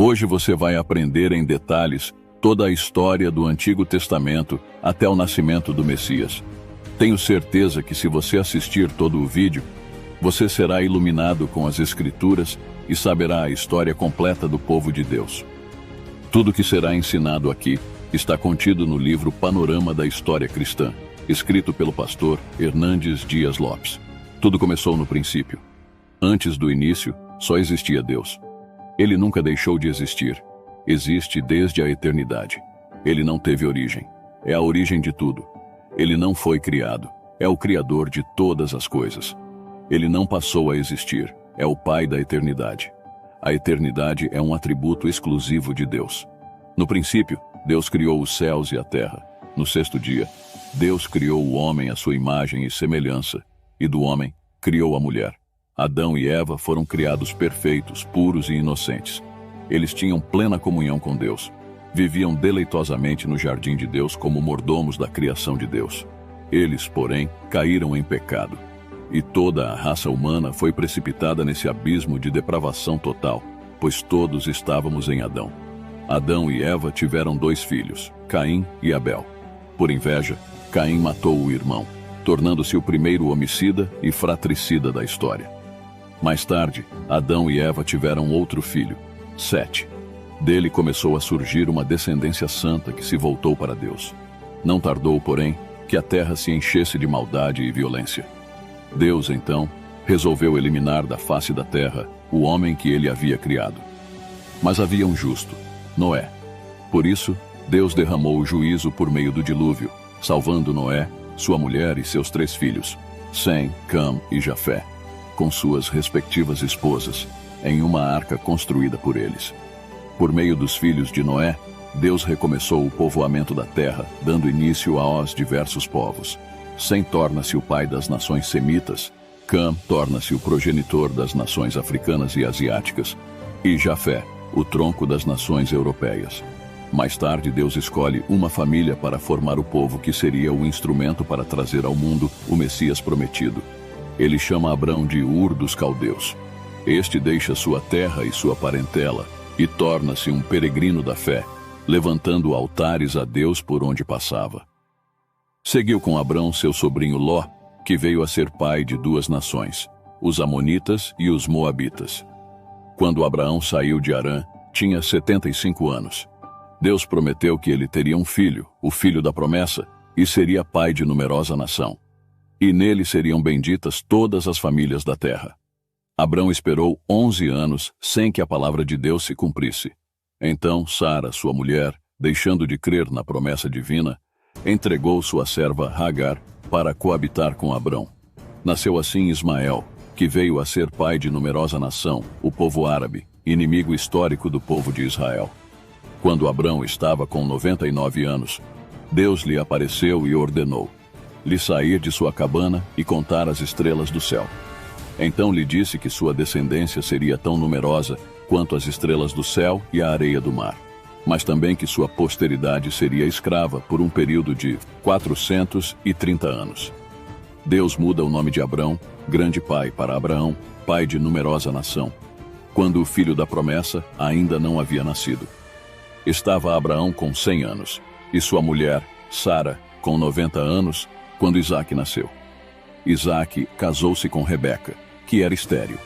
Hoje você vai aprender em detalhes toda a história do Antigo Testamento até o nascimento do Messias. Tenho certeza que se você assistir todo o vídeo, você será iluminado com as Escrituras e saberá a história completa do povo de Deus. Tudo que será ensinado aqui está contido no livro Panorama da História Cristã, escrito pelo pastor Hernandes Dias Lopes. Tudo começou no princípio. Antes do início, só existia Deus. Ele nunca deixou de existir. Existe desde a eternidade. Ele não teve origem. É a origem de tudo. Ele não foi criado. É o Criador de todas as coisas. Ele não passou a existir. É o Pai da eternidade. A eternidade é um atributo exclusivo de Deus. No princípio, Deus criou os céus e a terra. No sexto dia, Deus criou o homem à sua imagem e semelhança, e do homem criou a mulher. Adão e Eva foram criados perfeitos, puros e inocentes. Eles tinham plena comunhão com Deus. Viviam deleitosamente no jardim de Deus como mordomos da criação de Deus. Eles, porém, caíram em pecado. E toda a raça humana foi precipitada nesse abismo de depravação total, pois todos estávamos em Adão. Adão e Eva tiveram 2 filhos, Caim e Abel. Por inveja, Caim matou o irmão, tornando-se o primeiro homicida e fratricida da história. Mais tarde, Adão e Eva tiveram outro filho, Sete. Dele começou a surgir uma descendência santa que se voltou para Deus. Não tardou, porém, que a terra se enchesse de maldade e violência. Deus, então, resolveu eliminar da face da terra o homem que ele havia criado. Mas havia um justo, Noé. Por isso, Deus derramou o juízo por meio do dilúvio, salvando Noé, sua mulher e seus 3 filhos, Sem, Cam e Jafé, com suas respectivas esposas, em uma arca construída por eles. Por meio dos filhos de Noé, Deus recomeçou o povoamento da terra, dando início aos diversos povos. Sem torna-se o pai das nações semitas, Cam torna-se o progenitor das nações africanas e asiáticas, e Jafé, o tronco das nações europeias. Mais tarde, Deus escolhe uma família para formar o povo que seria o instrumento para trazer ao mundo o Messias prometido. Ele chama Abrão de Ur dos Caldeus. Este deixa sua terra e sua parentela e torna-se um peregrino da fé, levantando altares a Deus por onde passava. Seguiu com Abrão seu sobrinho Ló, que veio a ser pai de 2 nações, os Amonitas e os Moabitas. Quando Abraão saiu de Harã, tinha 75 anos. Deus prometeu que ele teria um filho, o filho da promessa, e seria pai de numerosa nação. E nele seriam benditas todas as famílias da terra. Abrão esperou 11 anos sem que a palavra de Deus se cumprisse. Então Sara, sua mulher, deixando de crer na promessa divina, entregou sua serva Hagar para coabitar com Abrão. Nasceu assim Ismael, que veio a ser pai de numerosa nação, o povo árabe, inimigo histórico do povo de Israel. Quando Abrão estava com 99 anos, Deus lhe apareceu e ordenou lhe sair de sua cabana e contar as estrelas do céu. Então lhe disse que sua descendência seria tão numerosa quanto as estrelas do céu e a areia do mar, mas também que sua posteridade seria escrava por um período de 430 anos. Deus muda o nome de Abrão, grande pai, para Abraão, pai de numerosa nação, quando o filho da promessa ainda não havia nascido. Estava Abraão com 100 anos, e sua mulher, Sara, com 90 anos, quando Isaque nasceu. Isaque casou-se com Rebeca, que era estéril.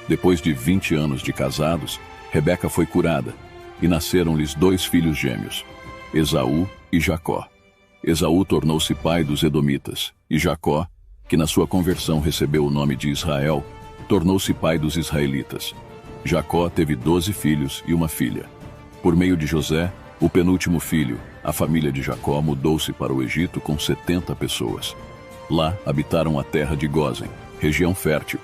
Depois de 20 anos de casados, Rebeca foi curada, e nasceram-lhes 2 filhos gêmeos, Esaú e Jacó. Esaú tornou-se pai dos Edomitas, e Jacó, que na sua conversão recebeu o nome de Israel, tornou-se pai dos israelitas. Jacó teve 12 filhos e uma filha. Por meio de José, o penúltimo filho, a família de Jacó mudou-se para o Egito com 70 pessoas. Lá habitaram a terra de Gósen, região fértil.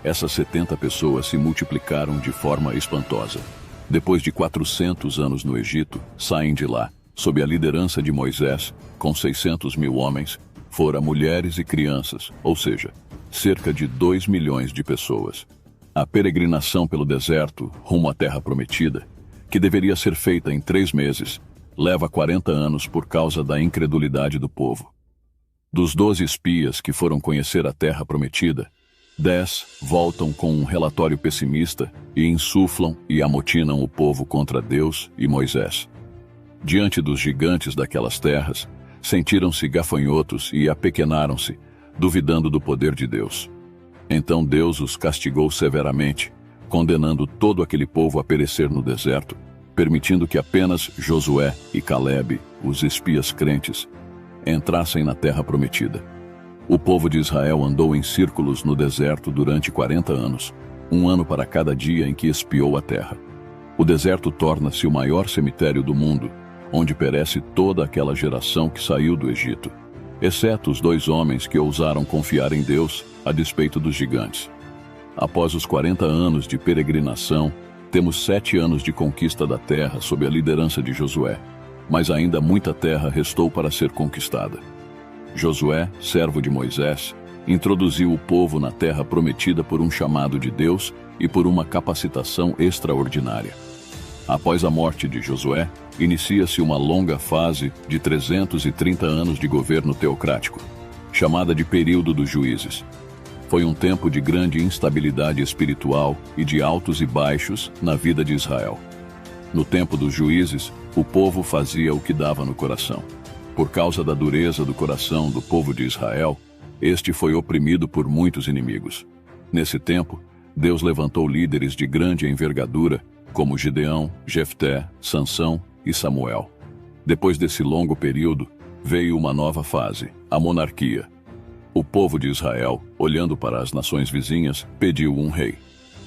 Essas 70 pessoas se multiplicaram de forma espantosa. Depois de 400 anos no Egito, saem de lá, sob a liderança de Moisés, com 600.000 homens, fora mulheres e crianças, ou seja, cerca de 2 milhões de pessoas. A peregrinação pelo deserto, rumo à terra prometida, que deveria ser feita em 3 meses, leva 40 anos por causa da incredulidade do povo. Dos 12 espias que foram conhecer a terra prometida, 10 voltam com um relatório pessimista e insuflam e amotinam o povo contra Deus e Moisés. Diante dos gigantes daquelas terras, sentiram-se gafanhotos e apequenaram-se, duvidando do poder de Deus. Então Deus os castigou severamente, condenando todo aquele povo a perecer no deserto, permitindo que apenas Josué e Calebe, os espias crentes, entrassem na terra prometida. O povo de Israel andou em círculos no deserto durante 40 anos, um ano para cada dia em que espiou a terra. O deserto torna-se o maior cemitério do mundo, onde perece toda aquela geração que saiu do Egito, exceto os 2 homens que ousaram confiar em Deus a despeito dos gigantes. Após os 40 anos de peregrinação, temos 7 anos de conquista da terra sob a liderança de Josué, mas ainda muita terra restou para ser conquistada. Josué, servo de Moisés, introduziu o povo na terra prometida por um chamado de Deus e por uma capacitação extraordinária. Após a morte de Josué, inicia-se uma longa fase de 330 anos de governo teocrático, chamada de período dos juízes. Foi um tempo de grande instabilidade espiritual e de altos e baixos na vida de Israel. No tempo dos juízes, o povo fazia o que dava no coração. Por causa da dureza do coração do povo de Israel, este foi oprimido por muitos inimigos. Nesse tempo, Deus levantou líderes de grande envergadura, como Gideão, Jefté, Sansão e Samuel. Depois desse longo período, veio uma nova fase, a monarquia. O povo de Israel, olhando para as nações vizinhas, pediu um rei.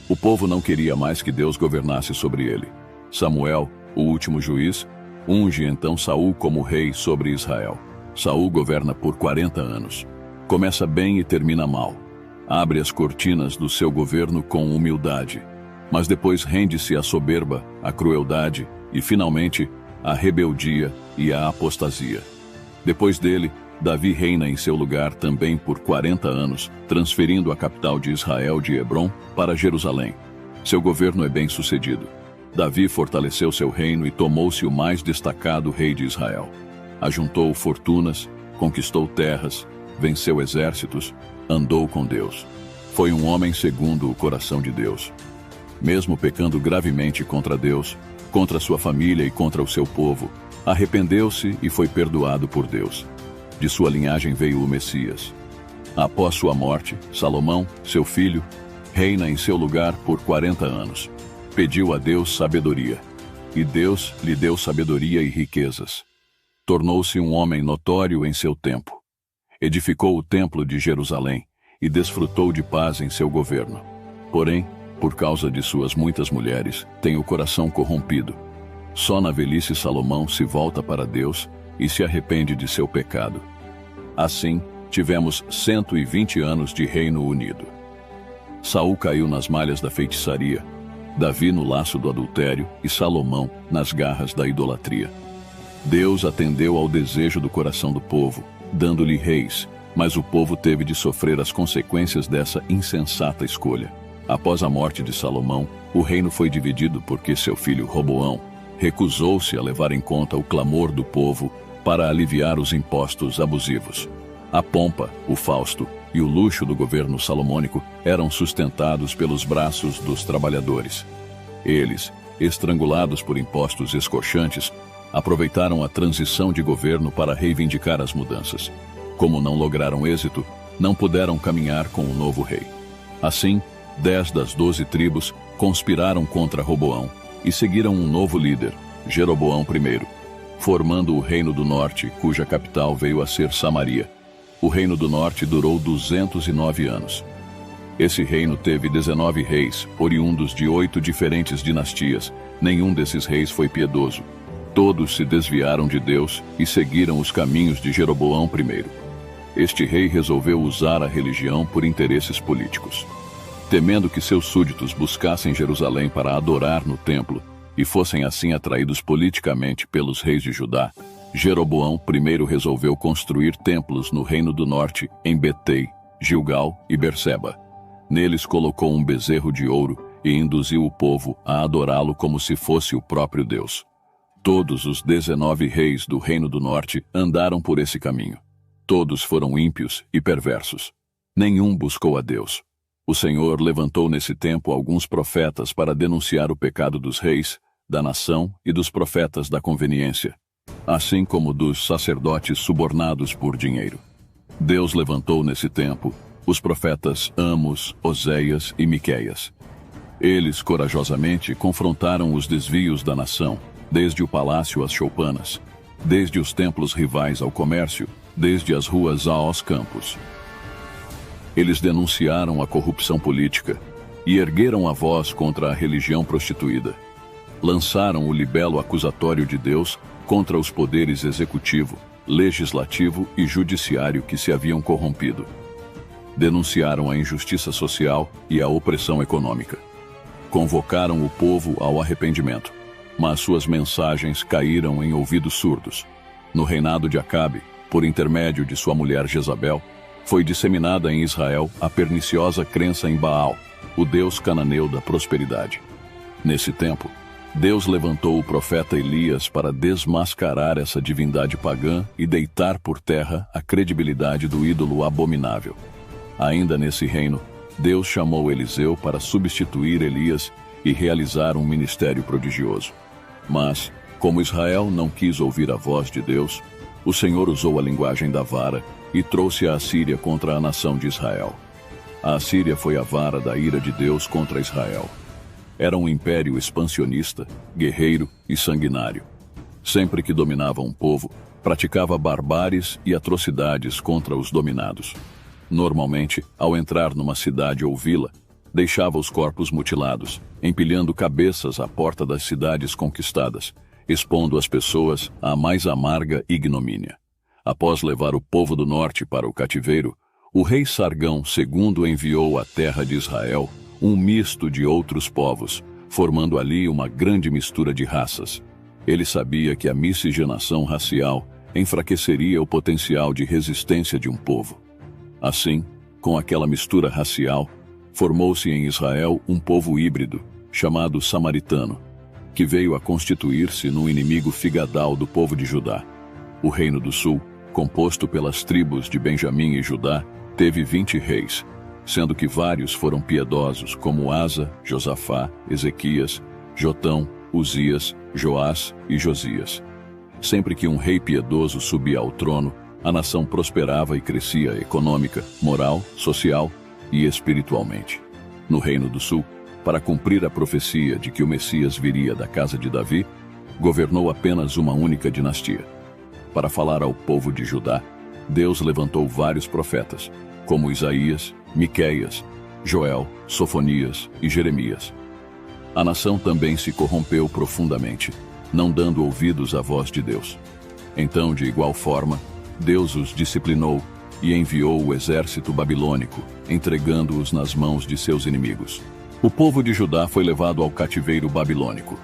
O povo não queria mais que Deus governasse sobre ele. Samuel, o último juiz, unge então Saul como rei sobre Israel. Saul governa por 40 anos. Começa bem e termina mal. Abre as cortinas do seu governo com humildade, mas depois rende-se à soberba, à crueldade e, finalmente, à rebeldia e à apostasia. Depois dele, Davi reina em seu lugar também por 40 anos, transferindo a capital de Israel de Hebrom para Jerusalém. Seu governo é bem-sucedido. Davi fortaleceu seu reino e tomou-se o mais destacado rei de Israel. Ajuntou fortunas, conquistou terras, venceu exércitos, andou com Deus. Foi um homem segundo o coração de Deus. Mesmo pecando gravemente contra Deus, contra sua família e contra o seu povo, arrependeu-se e foi perdoado por Deus. De sua linhagem veio o Messias. Após sua morte, Salomão, seu filho, reina em seu lugar por 40 anos. Pediu a Deus sabedoria, e Deus lhe deu sabedoria e riquezas. Tornou-se um homem notório em seu tempo. Edificou o templo de Jerusalém e desfrutou de paz em seu governo. Porém, por causa de suas muitas mulheres, tem o coração corrompido. Só na velhice Salomão se volta para Deus e se arrepende de seu pecado. Assim, tivemos 120 anos de reino unido. Saul caiu nas malhas da feitiçaria, Davi no laço do adultério e Salomão nas garras da idolatria. Deus atendeu ao desejo do coração do povo, dando-lhe reis, mas o povo teve de sofrer as consequências dessa insensata escolha. Após a morte de Salomão, o reino foi dividido porque seu filho Roboão recusou-se a levar em conta o clamor do povo para aliviar os impostos abusivos. A pompa, o fausto e o luxo do governo salomônico eram sustentados pelos braços dos trabalhadores. Eles, estrangulados por impostos escorchantes, aproveitaram a transição de governo para reivindicar as mudanças. Como não lograram êxito, não puderam caminhar com o novo rei. Assim, 10 das 12 tribos conspiraram contra Roboão e seguiram um novo líder, Jeroboão I, formando o Reino do Norte, cuja capital veio a ser Samaria. O Reino do Norte durou 209 anos. Esse reino teve 19 reis, oriundos de 8 diferentes dinastias. Nenhum desses reis foi piedoso. Todos se desviaram de Deus e seguiram os caminhos de Jeroboão I. Este rei resolveu usar a religião por interesses políticos. Temendo que seus súditos buscassem Jerusalém para adorar no templo e fossem assim atraídos politicamente pelos reis de Judá, Jeroboão I resolveu construir templos no Reino do Norte, em Betei, Gilgal e Berseba. Neles colocou um bezerro de ouro e induziu o povo a adorá-lo como se fosse o próprio Deus. Todos os 19 reis do Reino do Norte andaram por esse caminho. Todos foram ímpios e perversos. Nenhum buscou a Deus. O Senhor levantou nesse tempo alguns profetas para denunciar o pecado dos reis, da nação e dos profetas da conveniência, assim como dos sacerdotes subornados por dinheiro. Deus levantou nesse tempo os profetas Amos, Oséias e Miqueias. Eles corajosamente confrontaram os desvios da nação, desde o palácio às choupanas, desde os templos rivais ao comércio, desde as ruas aos campos. Eles denunciaram a corrupção política e ergueram a voz contra a religião prostituída. Lançaram o libelo acusatório de Deus contra os poderes executivo, legislativo e judiciário que se haviam corrompido. Denunciaram a injustiça social e a opressão econômica. Convocaram o povo ao arrependimento, mas suas mensagens caíram em ouvidos surdos. No reinado de Acabe, por intermédio de sua mulher Jezabel, foi disseminada em Israel a perniciosa crença em Baal, o deus cananeu da prosperidade. Nesse tempo, Deus levantou o profeta Elias para desmascarar essa divindade pagã e deitar por terra a credibilidade do ídolo abominável. Ainda nesse reino, Deus chamou Eliseu para substituir Elias e realizar um ministério prodigioso. Mas, como Israel não quis ouvir a voz de Deus, o Senhor usou a linguagem da vara e trouxe a Assíria contra a nação de Israel. A Assíria foi a vara da ira de Deus contra Israel. Era um império expansionista, guerreiro e sanguinário. Sempre que dominava um povo, praticava barbáries e atrocidades contra os dominados. Normalmente, ao entrar numa cidade ou vila, deixava os corpos mutilados, empilhando cabeças à porta das cidades conquistadas, expondo as pessoas à mais amarga ignomínia. Após levar o povo do norte para o cativeiro, o rei Sargão II enviou à terra de Israel um misto de outros povos, formando ali uma grande mistura de raças. Ele sabia que a miscigenação racial enfraqueceria o potencial de resistência de um povo. Assim, com aquela mistura racial, formou-se em Israel um povo híbrido, chamado samaritano, que veio a constituir-se num inimigo figadal do povo de Judá. O Reino do Sul, composto pelas tribos de Benjamim e Judá, teve 20 reis, sendo que vários foram piedosos, como Asa, Josafá, Ezequias, Jotão, Uzias, Joás e Josias. Sempre que um rei piedoso subia ao trono, a nação prosperava e crescia econômica, moral, social e espiritualmente. No Reino do Sul, para cumprir a profecia de que o Messias viria da casa de Davi, governou apenas uma única dinastia. Para falar ao povo de Judá, Deus levantou vários profetas, como Isaías, Miqueias, Joel, Sofonias e Jeremias. A nação também se corrompeu profundamente, não dando ouvidos à voz de Deus. Então, de igual forma, Deus os disciplinou e enviou o exército babilônico, entregando-os nas mãos de seus inimigos. O povo de Judá foi levado ao cativeiro babilônico.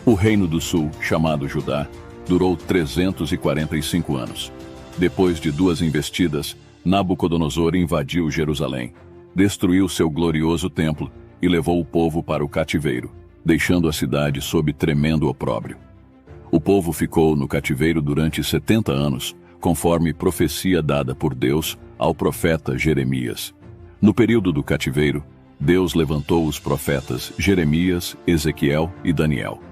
O reino do sul, chamado Judá, durou 345 anos. Depois de 2 investidas, Nabucodonosor invadiu Jerusalém, destruiu seu glorioso templo e levou o povo para o cativeiro, deixando a cidade sob tremendo opróbrio. O povo ficou no cativeiro durante 70 anos, conforme profecia dada por Deus ao profeta Jeremias. No período do cativeiro, Deus levantou os profetas Jeremias, Ezequiel e Daniel.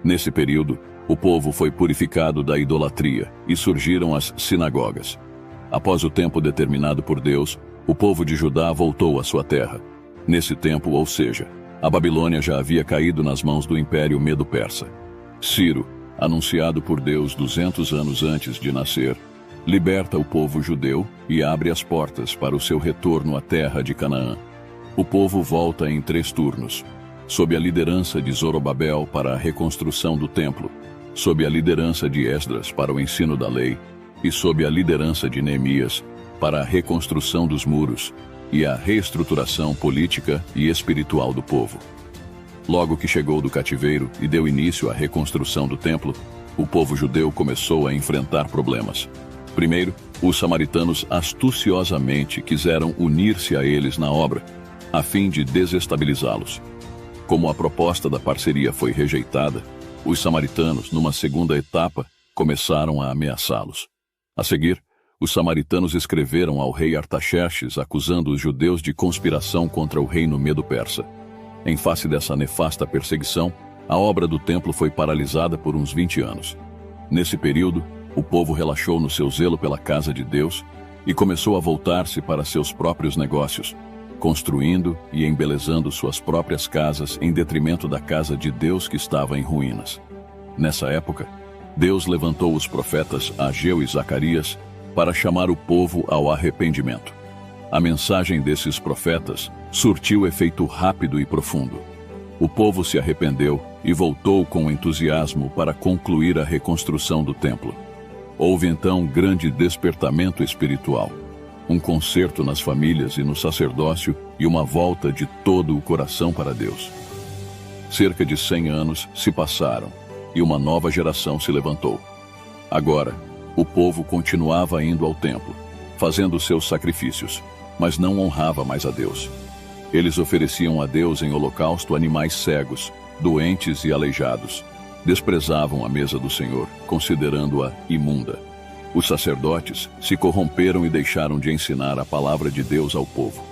Nesse período, o povo foi purificado da idolatria e surgiram as sinagogas. Após o tempo determinado por Deus, o povo de Judá voltou à sua terra. Nesse tempo, ou seja, a Babilônia já havia caído nas mãos do Império Medo-Persa. Ciro, anunciado por Deus 200 anos antes de nascer, liberta o povo judeu e abre as portas para o seu retorno à terra de Canaã. O povo volta em 3 turnos, sob a liderança de Zorobabel para a reconstrução do templo, sob a liderança de Esdras para o ensino da lei e sob a liderança de Neemias para a reconstrução dos muros e a reestruturação política e espiritual do povo. Logo que chegou do cativeiro e deu início à reconstrução do templo, o povo judeu começou a enfrentar problemas. Primeiro, os samaritanos astuciosamente quiseram unir-se a eles na obra, a fim de desestabilizá-los. Como a proposta da parceria foi rejeitada, os samaritanos, numa segunda etapa, começaram a ameaçá-los. A seguir, os samaritanos escreveram ao rei Artaxerxes acusando os judeus de conspiração contra o reino medo-persa. Em face dessa nefasta perseguição, a obra do templo foi paralisada por uns 20 anos. Nesse período, o povo relaxou no seu zelo pela casa de Deus e começou a voltar-se para seus próprios negócios, construindo e embelezando suas próprias casas em detrimento da casa de Deus que estava em ruínas. Nessa época, Deus levantou os profetas Ageu e Zacarias para chamar o povo ao arrependimento. A mensagem desses profetas surtiu efeito rápido e profundo. O povo se arrependeu e voltou com entusiasmo para concluir a reconstrução do templo. Houve então um grande despertamento espiritual, um concerto nas famílias e no sacerdócio e uma volta de todo o coração para Deus. Cerca de 100 anos se passaram e uma nova geração se levantou. Agora, o povo continuava indo ao templo, fazendo seus sacrifícios, mas não honrava mais a Deus. Eles ofereciam a Deus em holocausto animais cegos, doentes e aleijados. Desprezavam a mesa do Senhor, considerando-a imunda. Os sacerdotes se corromperam e deixaram de ensinar a palavra de Deus ao povo.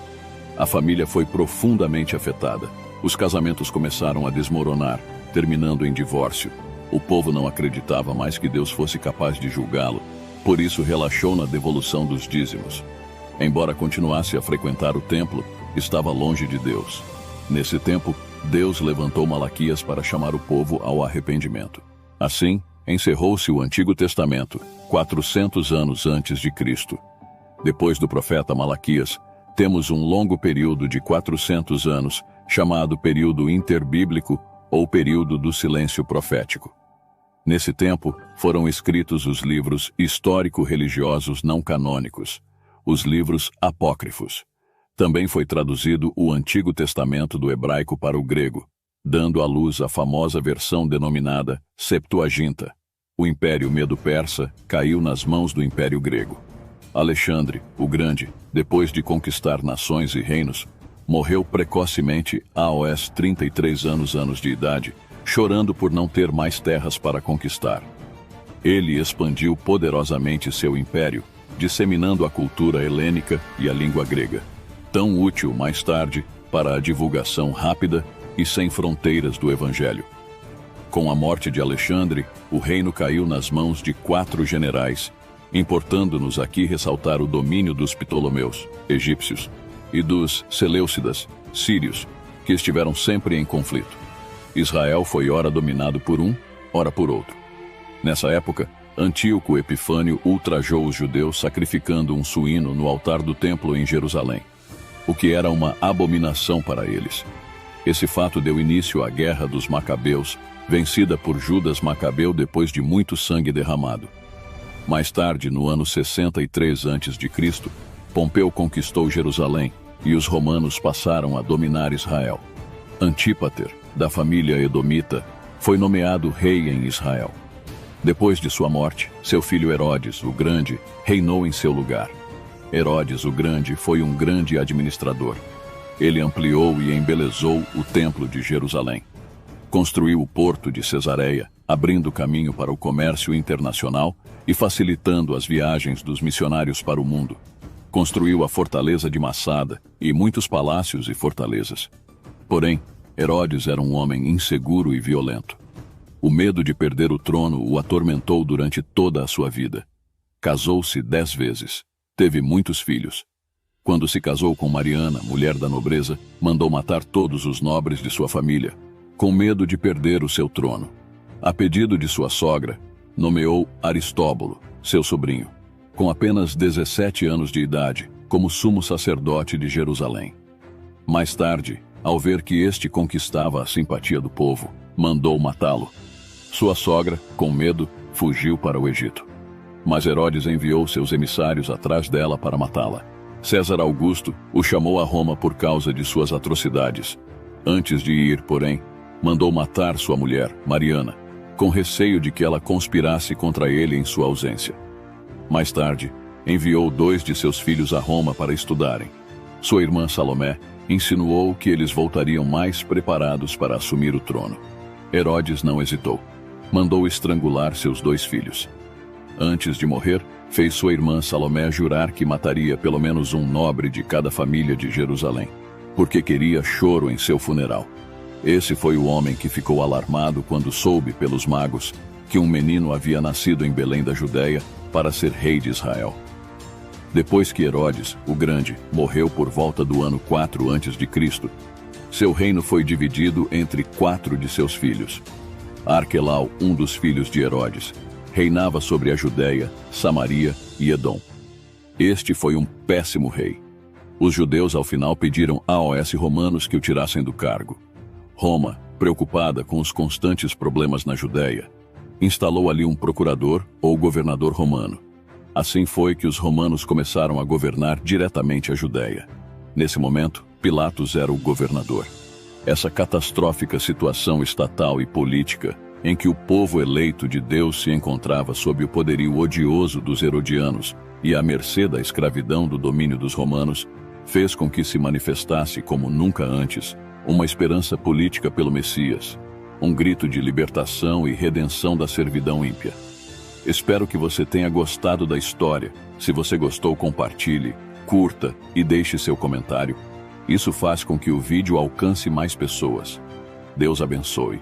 A família foi profundamente afetada. Os casamentos começaram a desmoronar, terminando em divórcio. O povo não acreditava mais que Deus fosse capaz de julgá-lo, por isso relaxou na devolução dos dízimos. Embora continuasse a frequentar o templo, estava longe de Deus. Nesse tempo, Deus levantou Malaquias para chamar o povo ao arrependimento. Assim, encerrou-se o Antigo Testamento, 400 anos antes de Cristo. Depois do profeta Malaquias, temos um longo período de 400 anos, chamado período interbíblico ou período do silêncio profético. Nesse tempo, foram escritos os livros histórico-religiosos não canônicos, os livros apócrifos. Também foi traduzido o Antigo Testamento do hebraico para o grego, dando à luz a famosa versão denominada Septuaginta. O Império Medo-Persa caiu nas mãos do Império Grego. Alexandre, o Grande, depois de conquistar nações e reinos, morreu precocemente aos 33 anos de idade, chorando por não ter mais terras para conquistar. Ele expandiu poderosamente seu império, disseminando a cultura helênica e a língua grega, tão útil mais tarde para a divulgação rápida e sem fronteiras do Evangelho. Com a morte de Alexandre, o reino caiu nas mãos de 4 generais, importando-nos aqui ressaltar o domínio dos Ptolomeus, egípcios, e dos Seleucidas, sírios, que estiveram sempre em conflito. Israel foi ora dominado por um, ora por outro. Nessa época, Antíoco Epifânio ultrajou os judeus sacrificando um suíno no altar do templo em Jerusalém, o que era uma abominação para eles. Esse fato deu início à Guerra dos Macabeus, vencida por Judas Macabeu depois de muito sangue derramado. Mais tarde, no ano 63 a.C., Pompeu conquistou Jerusalém e os romanos passaram a dominar Israel. Antípater, da família edomita, foi nomeado rei em Israel. Depois de sua morte, seu filho Herodes, o Grande, reinou em seu lugar. Herodes, o Grande, foi um grande administrador. Ele ampliou e embelezou o templo de Jerusalém. Construiu o porto de Cesareia, abrindo caminho para o comércio internacional e facilitando as viagens dos missionários para o mundo. Construiu a fortaleza de Massada e muitos palácios e fortalezas. Porém, Herodes era um homem inseguro e violento. O medo de perder o trono o atormentou durante toda a sua vida. Casou-se 10 vezes. Teve muitos filhos. Quando se casou com Mariana, mulher da nobreza, mandou matar todos os nobres de sua família, com medo de perder o seu trono. A pedido de sua sogra, nomeou Aristóbulo, seu sobrinho, com apenas 17 anos de idade, como sumo sacerdote de Jerusalém. Mais tarde, ao ver que este conquistava a simpatia do povo, mandou matá-lo. Sua sogra, com medo, fugiu para o Egito. Mas Herodes enviou seus emissários atrás dela para matá-la. César Augusto o chamou a Roma por causa de suas atrocidades. Antes de ir, porém, mandou matar sua mulher, Mariana, com receio de que ela conspirasse contra ele em sua ausência. Mais tarde, enviou 2 de seus filhos a Roma para estudarem. Sua irmã Salomé insinuou que eles voltariam mais preparados para assumir o trono. Herodes não hesitou. Mandou estrangular seus 2 filhos. Antes de morrer, fez sua irmã Salomé jurar que mataria pelo menos um nobre de cada família de Jerusalém, porque queria choro em seu funeral. Esse foi o homem que ficou alarmado quando soube pelos magos que um menino havia nascido em Belém da Judéia para ser rei de Israel. Depois que Herodes, o Grande, morreu por volta do ano 4 a.C., seu reino foi dividido entre 4 de seus filhos. Arquelau, um dos filhos de Herodes, reinava sobre a Judéia, Samaria e Edom. Este foi um péssimo rei. Os judeus, ao final, pediram aos romanos que o tirassem do cargo. Roma, preocupada com os constantes problemas na Judéia, instalou ali um procurador ou governador romano. Assim foi que os romanos começaram a governar diretamente a Judéia. Nesse momento, Pilatos era o governador. Essa catastrófica situação estatal e política, em que o povo eleito de Deus se encontrava sob o poderio odioso dos herodianos e à mercê da escravidão do domínio dos romanos, fez com que se manifestasse como nunca antes uma esperança política pelo Messias, um grito de libertação e redenção da servidão ímpia. Espero que você tenha gostado da história. Se você gostou, compartilhe, curta e deixe seu comentário. Isso faz com que o vídeo alcance mais pessoas. Deus abençoe.